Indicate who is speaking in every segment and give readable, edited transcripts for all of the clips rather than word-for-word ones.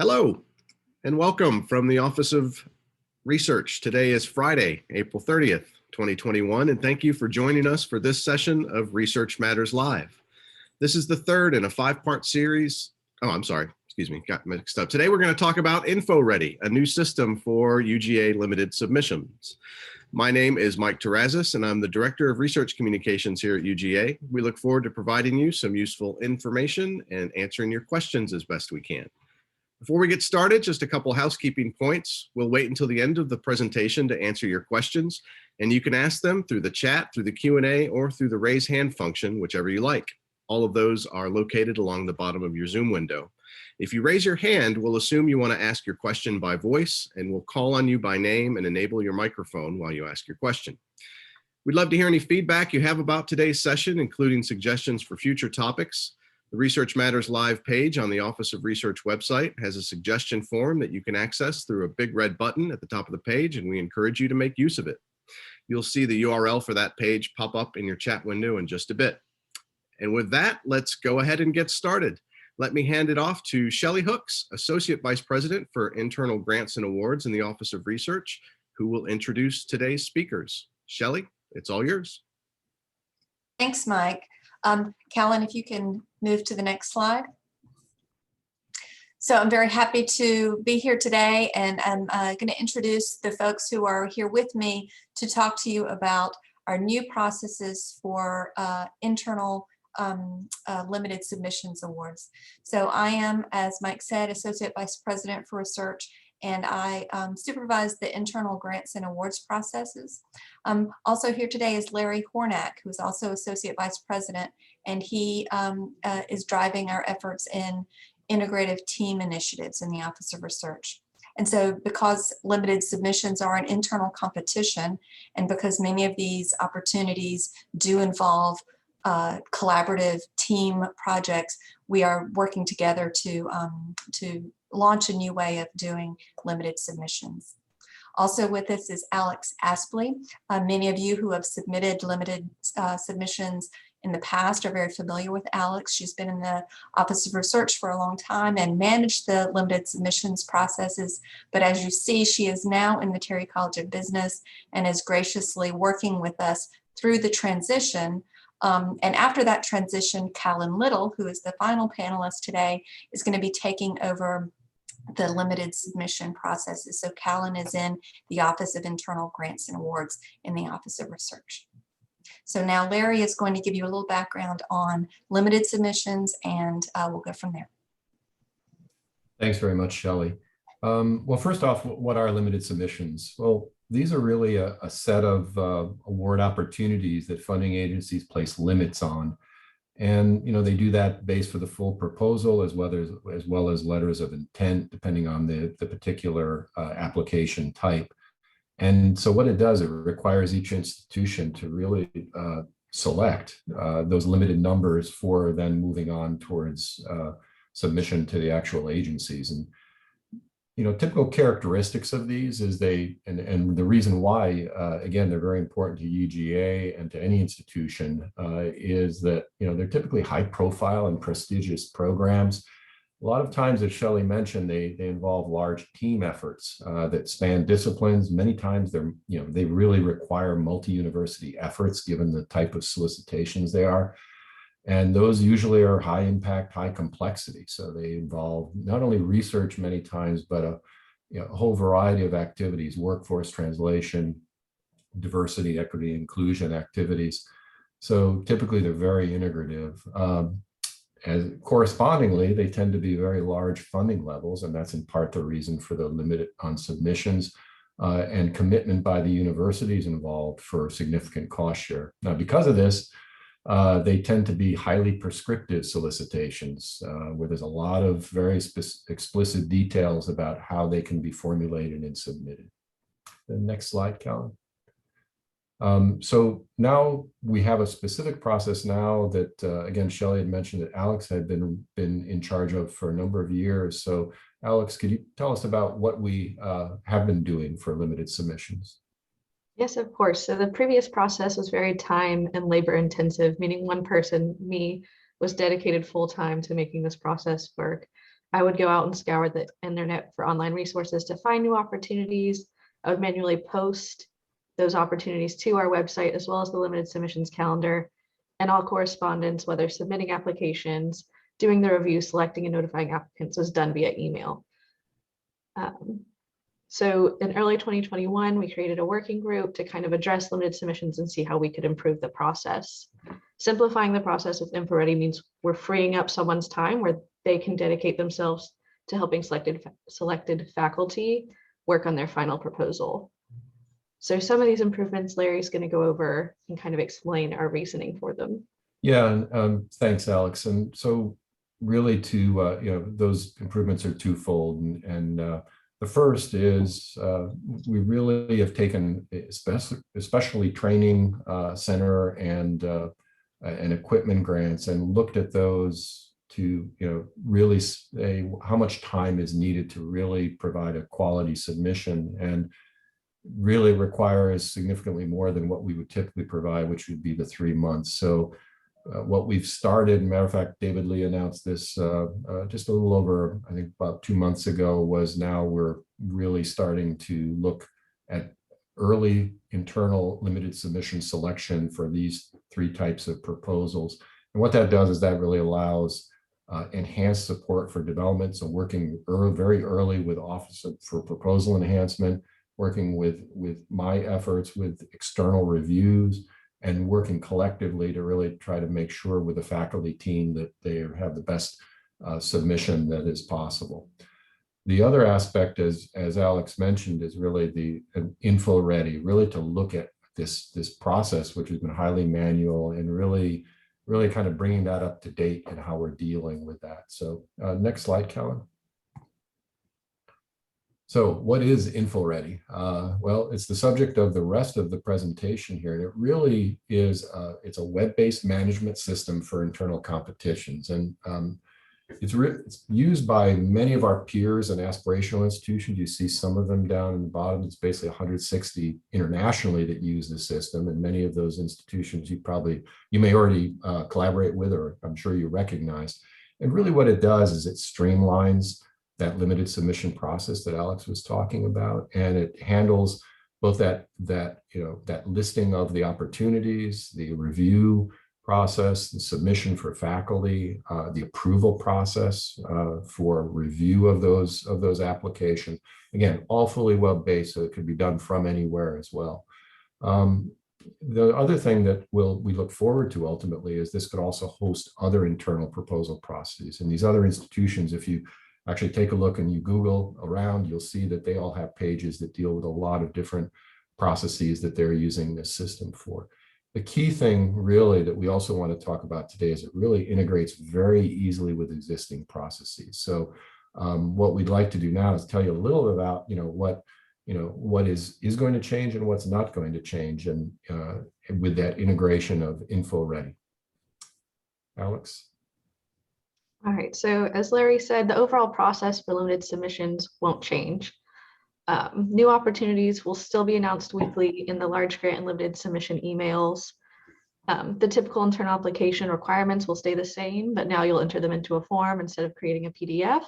Speaker 1: Hello and welcome from the Office of Research. Today is Friday, April 30th, 2021, and thank you for joining us for this session of Research Matters Live. This is the third in a five-part series. Got mixed up. Today we're going to talk about InfoReady, a new system for UGA limited submissions. My name is Mike Terrazas, and I'm the Director of Research Communications here at UGA. We look forward to providing you some useful information and answering your questions as best we can. Before we get started, just a couple housekeeping points. We'll wait until the end of the presentation to answer your questions, and you can ask them through the chat, through the Q&A, or through the raise hand function, whichever you like. All of those are located along the bottom of your Zoom window. If you raise your hand, we'll assume you want to ask your question by voice, and we'll call on you by name and enable your microphone while you ask your question. We'd love to hear any feedback you have about today's session, including suggestions for future topics. The Research Matters Live page on the Office of Research website has a suggestion form that you can access through a big red button at the top of the page, and we encourage you to make use of it. You'll see the URL for that page pop up in your chat window in just a bit. And with that, let's go ahead and get started. Let me hand it off to Shelley Hooks, Associate Vice President for Internal Grants and Awards in the Office of Research, who will introduce today's speakers. Shelley, it's all yours.
Speaker 2: Thanks, Mike. Callan, if you can move to the next slide. So I'm very happy to be here today, and I'm going to introduce the folks who are here with me to talk to you about our new processes for internal limited submissions awards. So I am, as Mike said, Associate Vice President for Research, and I supervise the internal grants and awards processes. Also here today is Larry Hornak, who is also Associate Vice President, and he is driving our efforts in integrative team initiatives in the Office of Research. And so because limited submissions are an internal competition, and because many of these opportunities do involve collaborative team projects, we are working together to launch a new way of doing limited submissions. Also with us is Alex Aspley. Many of you who have submitted limited submissions in the past are very familiar with Alex. She's been in the Office of Research for a long time and managed the limited submissions processes. But as you see, she is now in the Terry College of Business and is graciously working with us through the transition. And after that transition, Callan Little, who is the final panelist today, is going to be taking over the limited submission processes. So Callan is in the Office of Internal Grants and Awards in the Office of Research. So now Larry is going to give you a little background on limited submissions, and we'll go from there.
Speaker 3: Thanks very much, Shelley. Well, first off, what are limited submissions? Well, these are really a set of award opportunities that funding agencies place limits on. And they do that based for the full proposal as well as letters of intent, depending on the particular application type. And so what it does, it requires each institution to really select those limited numbers for then moving on towards submission to the actual agencies. And typical characteristics of these is and the reason why, again, they're very important to UGA and to any institution is that, they're typically high profile and prestigious programs. A lot of times, as Shelley mentioned, they involve large team efforts that span disciplines. Many times they really require multi-university efforts given the type of solicitations they are. And those usually are high impact, high complexity. So they involve not only research many times, but a whole variety of activities, workforce translation, diversity, equity, inclusion activities. So typically they're very integrative. As correspondingly, they tend to be very large funding levels, and that's in part the reason for the limit on submissions and commitment by the universities involved for significant cost share. Now, because of this, they tend to be highly prescriptive solicitations where there's a lot of very explicit details about how they can be formulated and submitted. The next slide, Callan. So now we have a specific process now that, again, Shelley had mentioned that Alex had been in charge of for a number of years. So Alex, could you tell us about what we have been doing for limited submissions?
Speaker 4: Yes, of course. So the previous process was very time and labor intensive, meaning one person, me, was dedicated full time to making this process work. I would go out and scour the internet for online resources to find new opportunities. I would manually post those opportunities to our website, as well as the limited submissions calendar, and all correspondence, whether submitting applications, doing the review, selecting and notifying applicants, was done via email. So in early 2021, we created a working group to kind of address limited submissions and see how we could improve the process. Simplifying the process with InfoReady means we're freeing up someone's time where they can dedicate themselves to helping selected faculty work on their final proposal. So some of these improvements Larry's going to go over and kind of explain our reasoning for them.
Speaker 3: Yeah, and thanks, Alex. And so really those improvements are twofold. And the first is we really have taken, especially training center and equipment grants, and looked at those to really say how much time is needed to really provide a quality submission, and really requires significantly more than what we would typically provide, which would be the 3 months. So what we've started, matter of fact, David Lee announced this just a little over, I think about 2 months ago, was now we're really starting to look at early internal limited submission selection for these 3 types of proposals. And what that does is that really allows enhanced support for development. So working very early with Office for Proposal Enhancement, working with my efforts with external reviews, and working collectively to really try to make sure with the faculty team that they have the best submission that is possible. The other aspect, as Alex mentioned, is really the InfoReady, really to look at this process, which has been highly manual, and really kind of bringing that up to date and how we're dealing with that. So next slide, Kellen. So what is InfoReady? Well, it's the subject of the rest of the presentation here. And it really is, it's a web-based management system for internal competitions. And it's used by many of our peers and aspirational institutions. You see some of them down in the bottom. It's basically 160 internationally that use the system. And many of those institutions you may already collaborate with, or I'm sure you recognize. And really what it does is it streamlines that limited submission process that Alex was talking about, and it handles both that listing of the opportunities, the review process, the submission for faculty, the approval process for review of those applications. Again, all fully web-based, so it could be done from anywhere as well. The other thing that we look forward to ultimately is this could also host other internal proposal processes. And these other institutions, if you actually take a look and you Google around, you'll see that they all have pages that deal with a lot of different processes that they're using this system for. The key thing really that we also want to talk about today is it really integrates very easily with existing processes. So what we'd like to do now is tell you a little bit about what is going to change and what's not going to change, and with that integration of InfoReady. Alex?
Speaker 4: All right, so as Larry said, the overall process for limited submissions won't change. New opportunities will still be announced weekly in the large grant and limited submission emails. The typical internal application requirements will stay the same, but now you'll enter them into a form instead of creating a PDF.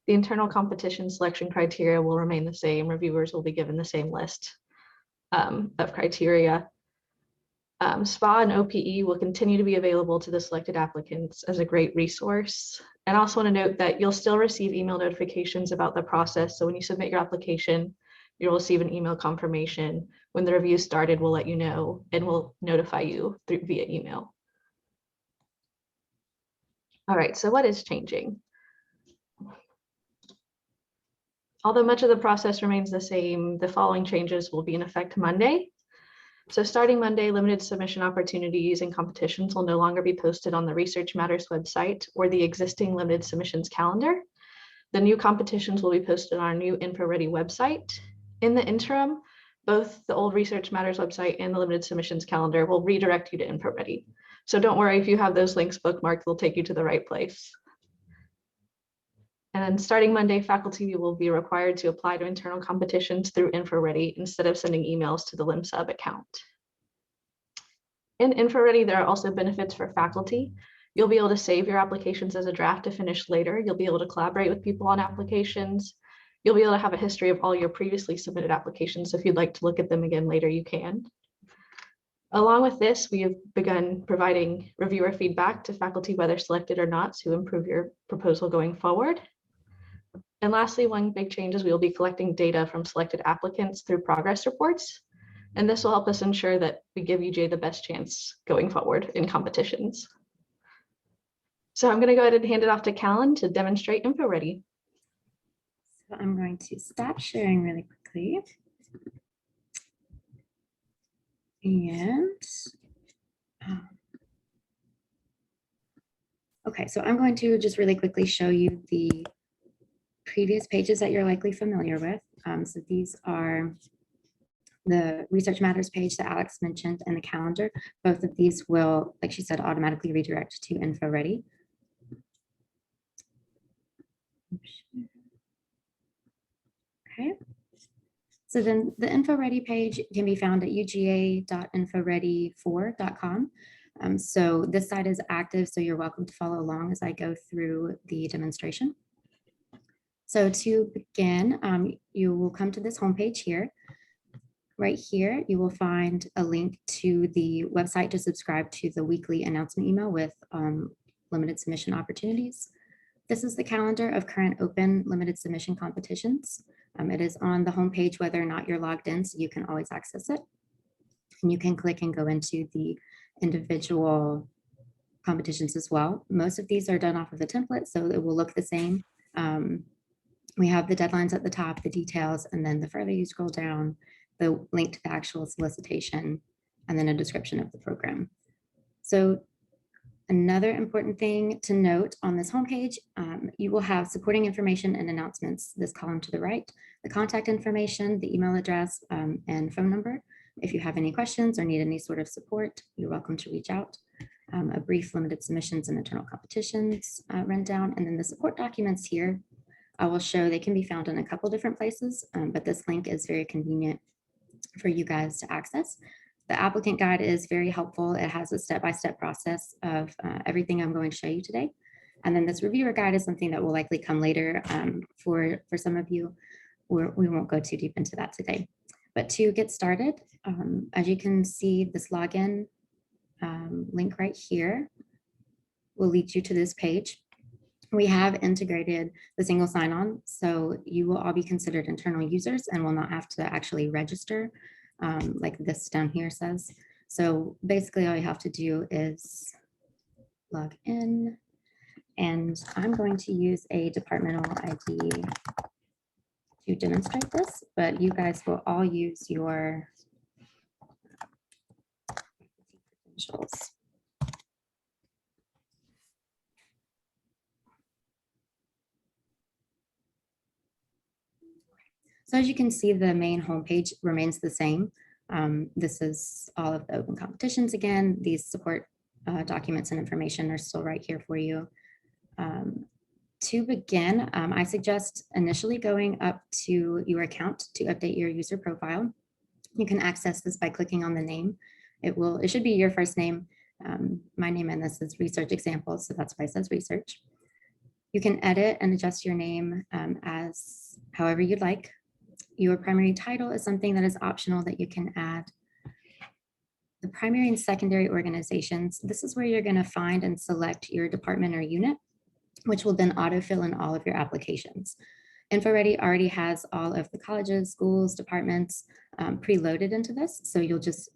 Speaker 4: The internal competition selection criteria will remain the same. Reviewers will be given the same list of criteria. SPA and OPE will continue to be available to the selected applicants as a great resource. And I also want to note that you'll still receive email notifications about the process. So when you submit your application, you'll receive an email confirmation. When the review started, we'll let you know and we'll notify you via email. All right, so what is changing? Although much of the process remains the same, the following changes will be in effect Monday. So starting Monday, limited submission opportunities and competitions will no longer be posted on the Research Matters website or the existing limited submissions calendar. The new competitions will be posted on our new InfoReady website. In the interim, both the old Research Matters website and the limited submissions calendar will redirect you to InfoReady. So don't worry, if you have those links bookmarked, they'll take you to the right place. And starting Monday, faculty will be required to apply to internal competitions through InfoReady instead of sending emails to the LimSub account. In InfoReady, there are also benefits for faculty. You'll be able to save your applications as a draft to finish later. You'll be able to collaborate with people on applications. You'll be able to have a history of all your previously submitted applications. So if you'd like to look at them again later, you can. Along with this, we have begun providing reviewer feedback to faculty, whether selected or not, to improve your proposal going forward. And lastly, one big change is we will be collecting data from selected applicants through progress reports. And this will help us ensure that we give UGA the best chance going forward in competitions. So I'm going to go ahead and hand it off to Callan to demonstrate InfoReady.
Speaker 5: So I'm going to stop sharing really quickly. And okay, so I'm going to just really quickly show you the previous pages that you're likely familiar with. So these are the Research Matters page that Alex mentioned and the calendar. Both of these will, like she said, automatically redirect to InfoReady. Okay. So then the InfoReady page can be found at uga.infoready4.com. So this site is active, so you're welcome to follow along as I go through the demonstration. So to begin, you will come to this homepage here. Right here, you will find a link to the website to subscribe to the weekly announcement email with limited submission opportunities. This is the calendar of current open limited submission competitions. It is on the homepage whether or not you're logged in, so you can always access it. And you can click and go into the individual competitions as well. Most of these are done off of a template, so it will look the same. We have the deadlines at the top, the details, and then the further you scroll down, the link to the actual solicitation, and then a description of the program. So another important thing to note on this homepage, you will have supporting information and announcements, this column to the right, the contact information, the email address, and phone number. If you have any questions or need any sort of support, you're welcome to reach out. A brief limited submissions and internal competitions rundown, and then the support documents here, I will show they can be found in a couple different places, but this link is very convenient for you guys to access. The applicant guide is very helpful. It has a step-by-step process of everything I'm going to show you today. And then this reviewer guide is something that will likely come later for some of you. We won't go too deep into that today. But to get started, as you can see, this login link right here will lead you to this page. We have integrated the single sign-on, so you will all be considered internal users and will not have to actually register like this down here says. So basically all you have to do is log in, and I'm going to use a departmental ID to demonstrate this, but you guys will all use your credentials. So as you can see, the main homepage remains the same. This is all of the open competitions again. These support documents and information are still right here for you. To begin, I suggest initially going up to your account to update your user profile. You can access this by clicking on the name. It should be your first name. My name in this is Research Examples, so that's why it says Research. You can edit and adjust your name as however you'd like. Your primary title is something that is optional that you can add. The primary and secondary organizations, this is where you're going to find and select your department or unit, which will then autofill in all of your applications. InfoReady already has all of the colleges, schools, departments preloaded into this. So you'll just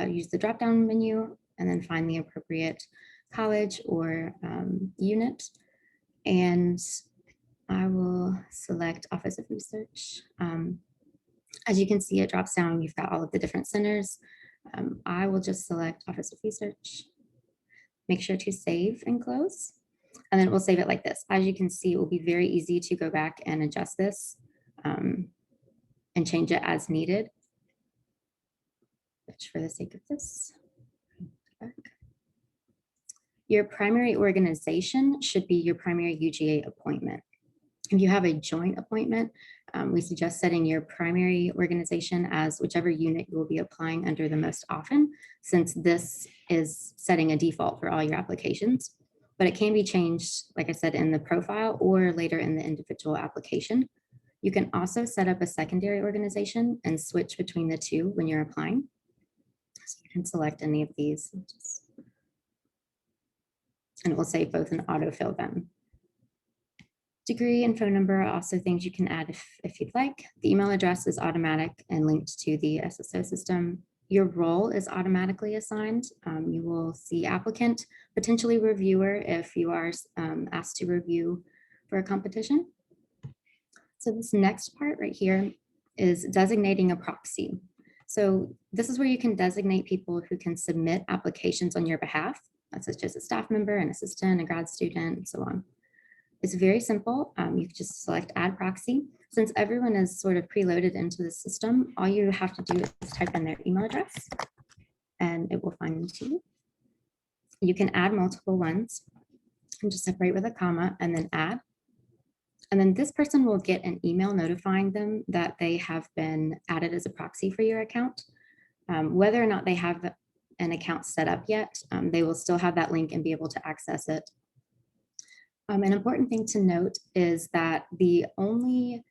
Speaker 5: use the drop-down menu and then find the appropriate college or unit. And I will select Office of Research. As you can see, it drops down. You've got all of the different centers. I will just select Office of Research. Make sure to save and close. And then it will save it like this. As you can see, it will be very easy to go back and adjust this and change it as needed. Which for the sake of this. Your primary organization should be your primary UGA appointment. If you have a joint appointment, We suggest setting your primary organization as whichever unit you will be applying under the most often, since this is setting a default for all your applications. But it can be changed, like I said, in the profile or later in the individual application. You can also set up a secondary organization and switch between the two when you're applying. So you can select any of these, and it will save both and autofill them. Degree and phone number are also things you can add if you'd like. The email address is automatic and linked to the SSO system. Your role is automatically assigned. You will see applicant, potentially reviewer if you are asked to review for a competition. So this next part right here is designating a proxy. So this is where you can designate people who can submit applications on your behalf, such as a staff member, an assistant, a grad student, and so on. It's very simple. You can just select add proxy. Since everyone is sort of preloaded into the system, all you have to do is type in their email address and it will find them to you. You can add multiple ones and just separate with a comma and then add. And then this person will get an email notifying them that they have been added as a proxy for your account. Whether or not they have an account set up yet, they will still have that link and be able to access it. An important thing to note is that the only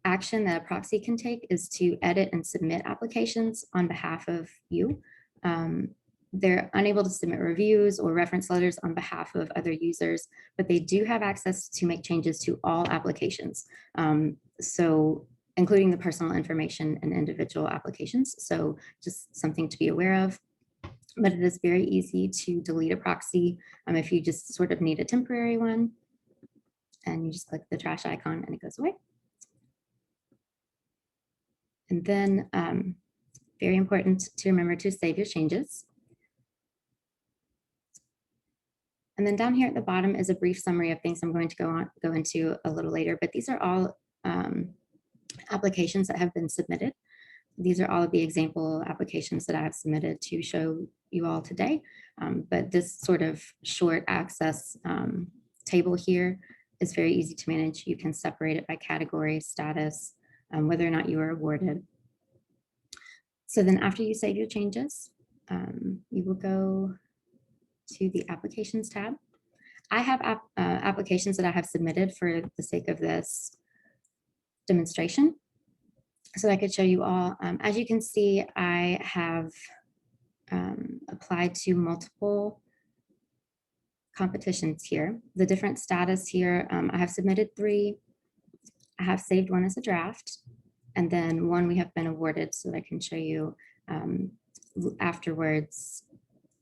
Speaker 5: action that a proxy can take is to edit and submit applications on behalf of you. They're unable to submit reviews or reference letters on behalf of other users, but they do have access to make changes to all applications. So including the personal information and individual applications. So just something to be aware of. But it is very easy to delete a proxy if you just sort of need a temporary one. And you just click the trash icon and it goes away. And then very important to remember to save your changes. And then down here at the bottom is a brief summary of things I'm going to go into a little later, but these are all applications that have been submitted. These are all of the example applications that I have submitted to show you all today. But this sort of short access table here is very easy to manage. You can separate it by category, status, whether or not you are awarded. So then after you save your changes, you will go to the applications tab. I have applications that I have submitted for the sake of this demonstration. So I could show you all. As you can see, I have applied to multiple competitions here. The different status here, I have submitted 3. I have saved 1 as a draft, and then 1 we have been awarded, so I can show you afterwards.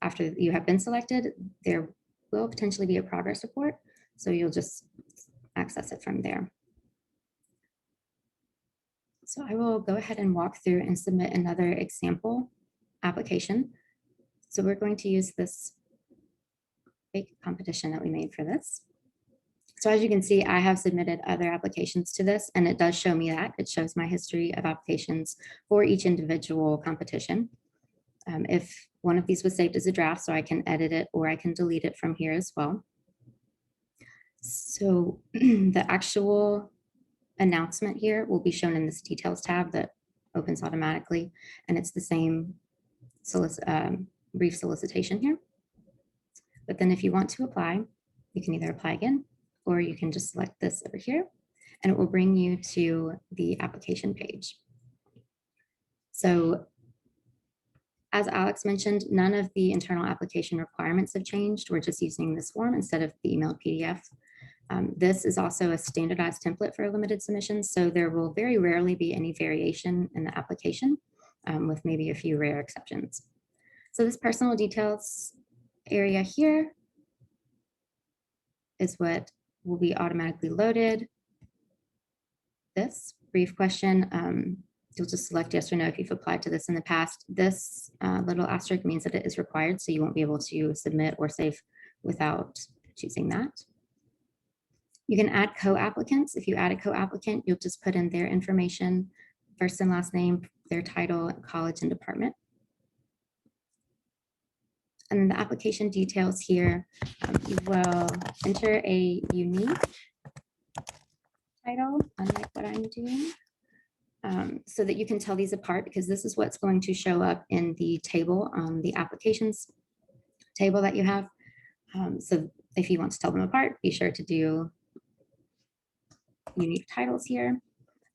Speaker 5: After you have been selected, there will potentially be a progress report, so you'll just access it from there. So I will go ahead and walk through and submit another example application. So we're going to use this big competition that we made for this. So as you can see, I have submitted other applications to this, and it does show me that. It shows my history of applications for each individual competition. If one of these was saved as a draft, so I can edit it or I can delete it from here as well. So the actual announcement here will be shown in this details tab that opens automatically, and it's the same brief solicitation here. But then if you want to apply, you can either apply again, or you can just select this over here, and it will bring you to the application page. So as Alex mentioned, none of the internal application requirements have changed. We're just using this form instead of the email PDF. This is also a standardized template for limited submissions, so there will very rarely be any variation in the application, with maybe a few rare exceptions. So this personal details area here is what will be automatically loaded. This brief question, you'll just select yes or no if you've applied to this in the past. This little asterisk means that it is required, so you won't be able to submit or save without choosing that. You can add co-applicants. If you add a co-applicant, you'll just put in their information, first and last name, their title, college, and department. And then the application details here, you will enter a unique title, unlike what I'm doing, so that you can tell these apart, because this is what's going to show up in the table, the applications table that you have. So if you want to tell them apart, be sure to do unique titles here.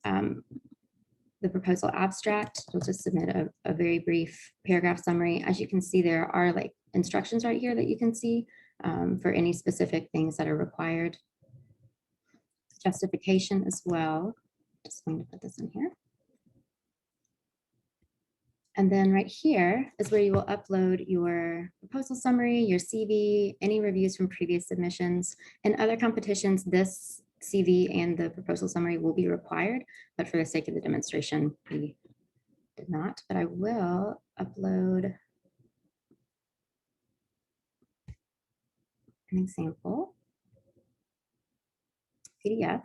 Speaker 5: The proposal abstract, you'll just submit a very brief paragraph summary. As you can see, there are like instructions right here that you can see for any specific things that are required. Justification as well. Just going to put this in here. And then right here is where you will upload your proposal summary, your CV, any reviews from previous submissions. In other competitions, this CV and the proposal summary will be required, but for the sake of the demonstration, we did not. But I will upload an example PDF.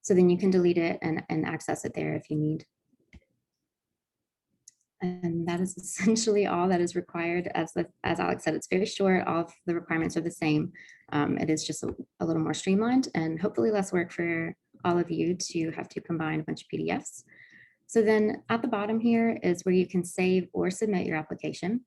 Speaker 5: So then you can delete it and access it there if you need. And that is essentially all that is required. As Alex said, it's very short. All of the requirements are the same. It is just a little more streamlined and hopefully less work for all of you to have to combine a bunch of PDFs. So then at the bottom here is where you can save or submit your application.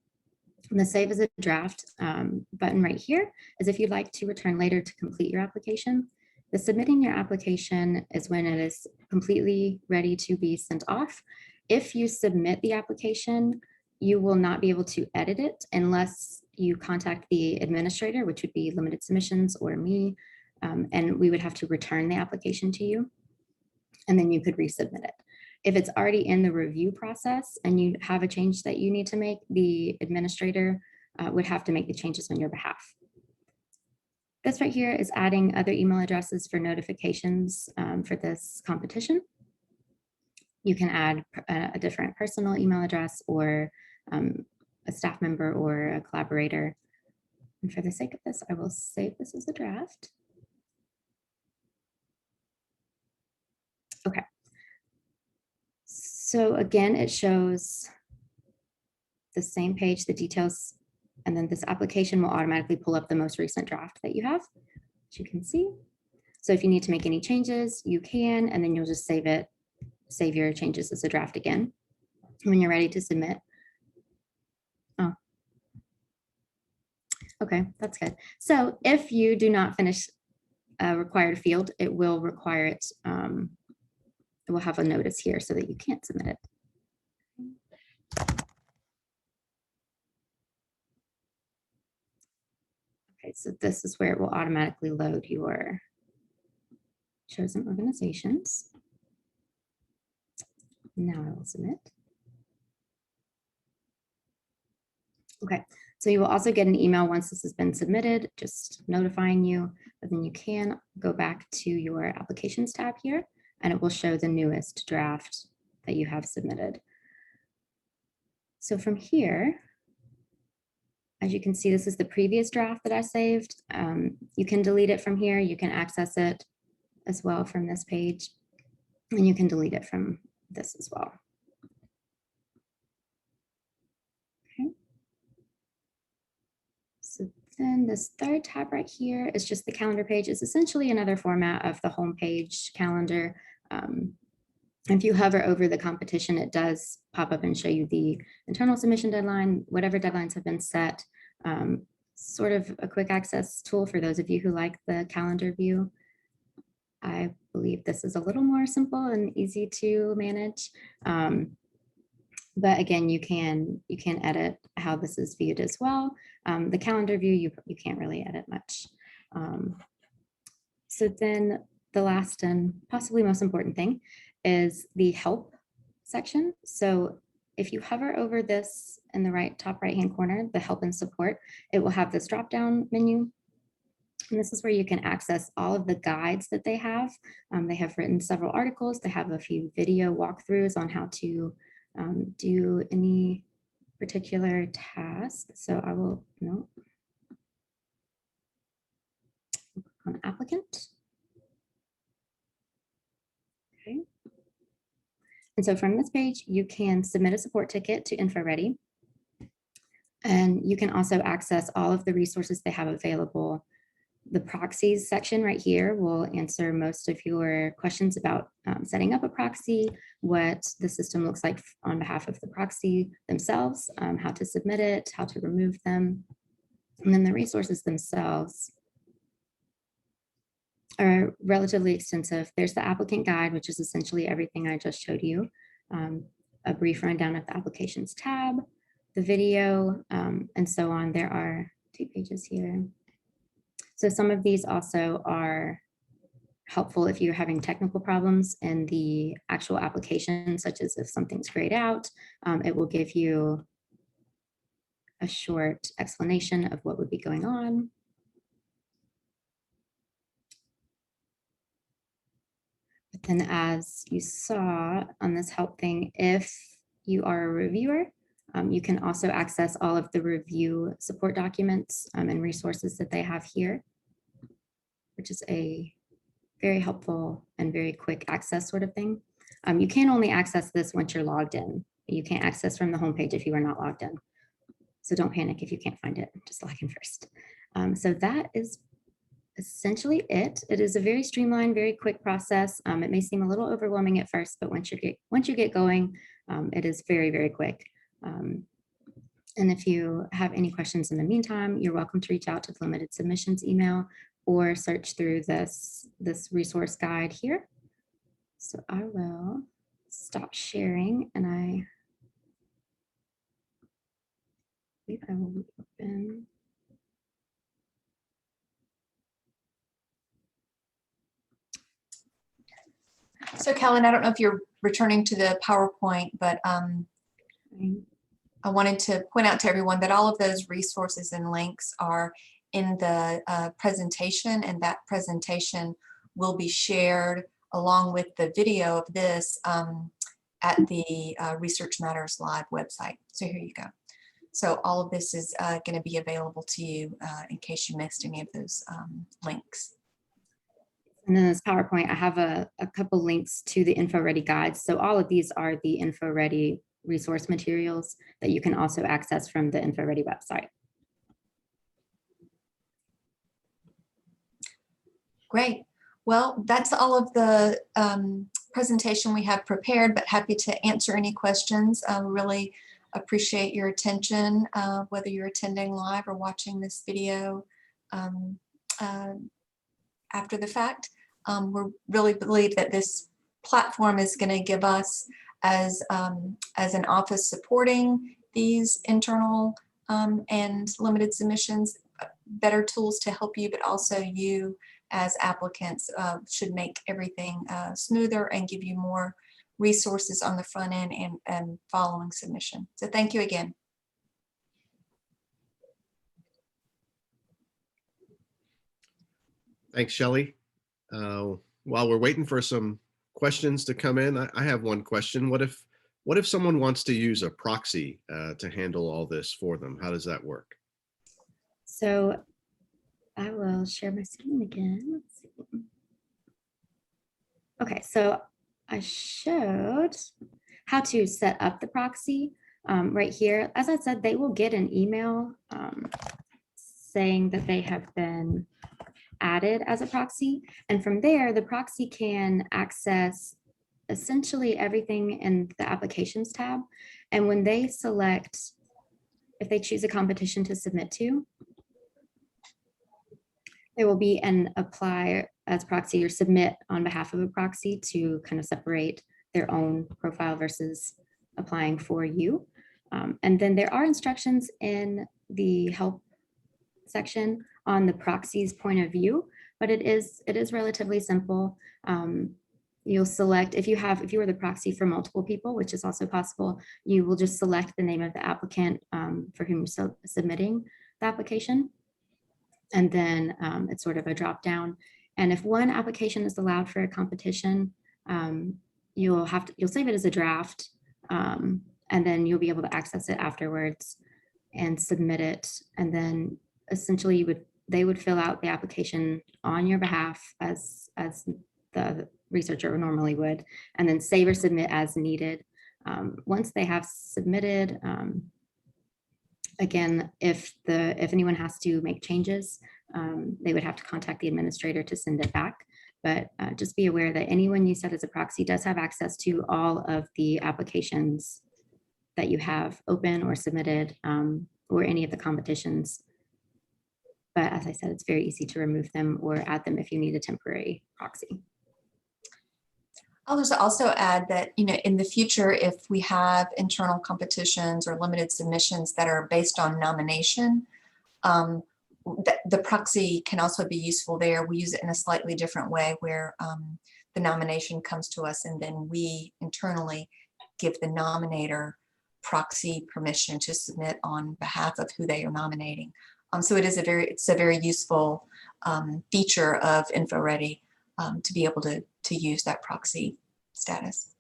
Speaker 5: And the save as a draft button right here is if you'd like to return later to complete your application. The submitting your application is when it is completely ready to be sent off. If you submit the application, you will not be able to edit it unless you contact the administrator, which would be Limited Submissions or me, and we would have to return the application to you, and then you could resubmit it. If it's already in the review process and you have a change that you need to make, the administrator would have to make the changes on your behalf. This right here is adding other email addresses for notifications for this competition. You can add a different personal email address or a staff member or a collaborator. And for the sake of this, I will save this as a draft. Okay. So again, it shows the same page, the details, and then this application will automatically pull up the most recent draft that you have, as you can see. So if you need to make any changes, you can, and then you'll just save your changes as a draft again when you're ready to submit. Oh, okay, that's good. So if you do not finish a required field, it will require it. It will have a notice here so that you can't submit it. Okay, so this is where it will automatically load your chosen organizations. Now I will submit. Okay, so you will also get an email once this has been submitted, just notifying you, but then you can go back to your applications tab here and it will show the newest draft that you have submitted. So from here, as you can see, this is the previous draft that I saved. You can delete it from here. You can access it as well from this page, and you can delete it from this as well. Okay. So then this third tab right here is just the calendar page. It's essentially another format of the homepage calendar. If you hover over the competition, it does pop up and show you the internal submission deadline, whatever deadlines have been set. Sort of a quick access tool for those of you who like the calendar view. I believe this is a little more simple and easy to manage. But again, you can edit how this is viewed as well. The calendar view, you can't really edit much. So then the last and possibly most important thing is the help section. So if you hover over this in the top right hand corner, the help and support, it will have this drop down menu. And this is where you can access all of the guides that they have. They have written several articles. They have a few video walkthroughs on how to do any particular task. So I will click on applicant. Okay. And so from this page, you can submit a support ticket to InfoReady. And you can also access all of the resources they have available The proxies section right here will answer most of your questions about setting up a proxy, what the system looks like on behalf of the proxy themselves, how to submit it, how to remove them. And then the resources themselves are relatively extensive. There's the applicant guide, which is essentially everything I just showed you. A brief rundown of the applications tab, the video, and so on. There are 2 pages here. So some of these also are helpful if you're having technical problems in the actual application, such as if something's grayed out, it will give you a short explanation of what would be going on. But then as you saw on this help thing, if you are a reviewer, you can also access all of the review support documents and resources that they have here, which is a very helpful and very quick access sort of thing. You can only access this once you're logged in. You can't access from the homepage if you are not logged in. So don't panic if you can't find it, just log in first. So that is essentially it. It is a very streamlined, very quick process. It may seem a little overwhelming at first, but once you get going, it is very, very quick. And if you have any questions in the meantime, you're welcome to reach out to the limited submissions email or search through this resource guide here. So I will stop sharing and I believe I will open.
Speaker 2: So Kellen, I don't know if you're returning to the PowerPoint, but I wanted to point out to everyone that all of those resources and links are in the presentation, and that presentation will be shared along with the video of this at the Research Matters Live website. So here you go. So all of this is going to be available to you in case you missed any of those links.
Speaker 5: And then this PowerPoint, I have a couple links to the InfoReady guides. So all of these are the InfoReady resource materials that you can also access from the InfoReady website.
Speaker 2: Great. Well, that's all of the presentation we have prepared, but happy to answer any questions. Really appreciate your attention, whether you're attending live or watching this video after the fact. We really believe that this platform is going to give us, as an office supporting these internal and limited submissions, better tools to help you, but also you as applicants should make everything smoother and give you more resources on the front end and following submission. So thank you again.
Speaker 1: Thanks, Shelley. While we're waiting for some questions to come in, I have one question. What if someone wants to use a proxy to handle all this for them? How does that work?
Speaker 5: So I will share my screen again. Let's see. Okay, so I showed how to set up the proxy right here. As I said, they will get an email saying that they have been added as a proxy. And from there, the proxy can access essentially everything in the applications tab. And when they select, if they choose a competition to submit to, there will be an apply as proxy or submit on behalf of a proxy to kind of separate their own profile versus applying for you. And then there are instructions in the help section on the proxy's point of view, but it is relatively simple. You'll select, if you are the proxy for multiple people, which is also possible, you will just select the name of the applicant for whom you're submitting the application. And then it's sort of a drop down. And if one application is allowed for a competition, you'll save it as a draft, and then you'll be able to access it afterwards and submit it. And then essentially they would fill out the application on your behalf as the researcher normally would, and then save or submit as needed. Once they have submitted, again, if anyone has to make changes, They would have to contact the administrator to send it back. But just be aware that anyone you set as a proxy does have access to all of the applications that you have open or submitted, or any of the competitions. But as I said, it's very easy to remove them or add them if you need a temporary proxy.
Speaker 2: I'll just also add that, in the future, if we have internal competitions or limited submissions that are based on nomination, the proxy can also be useful there. We use it in a slightly different way where the nomination comes to us and then we internally give the nominator proxy permission to submit on behalf of who they are nominating. So it's a very useful feature of InfoReady to be able to use that proxy status.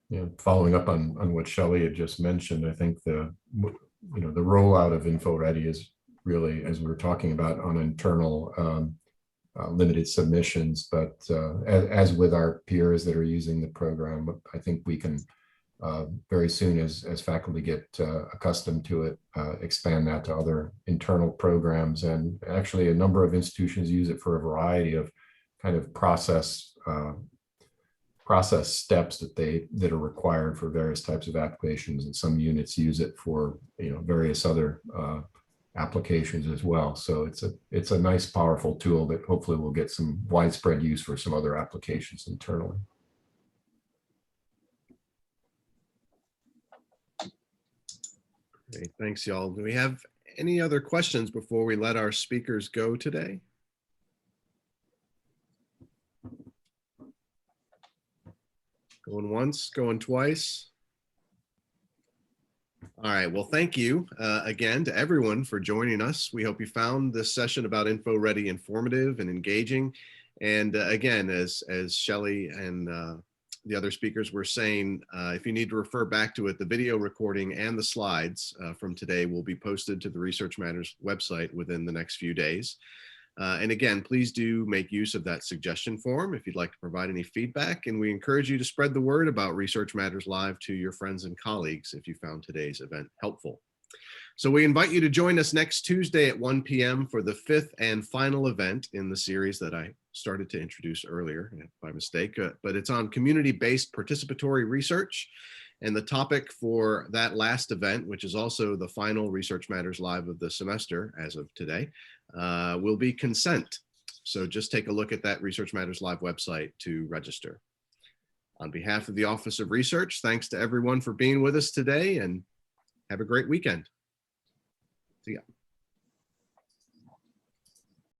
Speaker 3: Yeah, following up on what Shelley had just mentioned, I think the rollout of InfoReady is really, as we were talking about, on internal limited submissions. But as with our peers that are using the program, I think we can very soon, as faculty get accustomed to it, expand that to other internal programs. And actually, a number of institutions use it for a variety of kind of process steps that are required for various types of applications, and some units use it for various other applications as well. So it's a nice, powerful tool that hopefully will get some widespread use for some other applications internally.
Speaker 1: Great, thanks, y'all. Do we have any other questions before we let our speakers go today? Going once, going twice. All right, well, thank you again to everyone for joining us. We hope you found this session about InfoReady informative and engaging. And again, as Shelley and the other speakers were saying, if you need to refer back to it, the video recording and the slides from today will be posted to the Research Matters website within the next few days. And again, please do make use of that suggestion form if you'd like to provide any feedback. And we encourage you to spread the word about Research Matters Live to your friends and colleagues if you found today's event helpful. So we invite you to join us next Tuesday at 1 p.m. for the 5th and final event in the series that I started to introduce earlier by mistake, but it's on community-based participatory research. And the topic for that last event, which is also the final Research Matters Live of the semester as of today, will be consent. So just take a look at that Research Matters Live website to register. On behalf of the Office of Research, thanks to everyone for being with us today, and have a great weekend. See ya.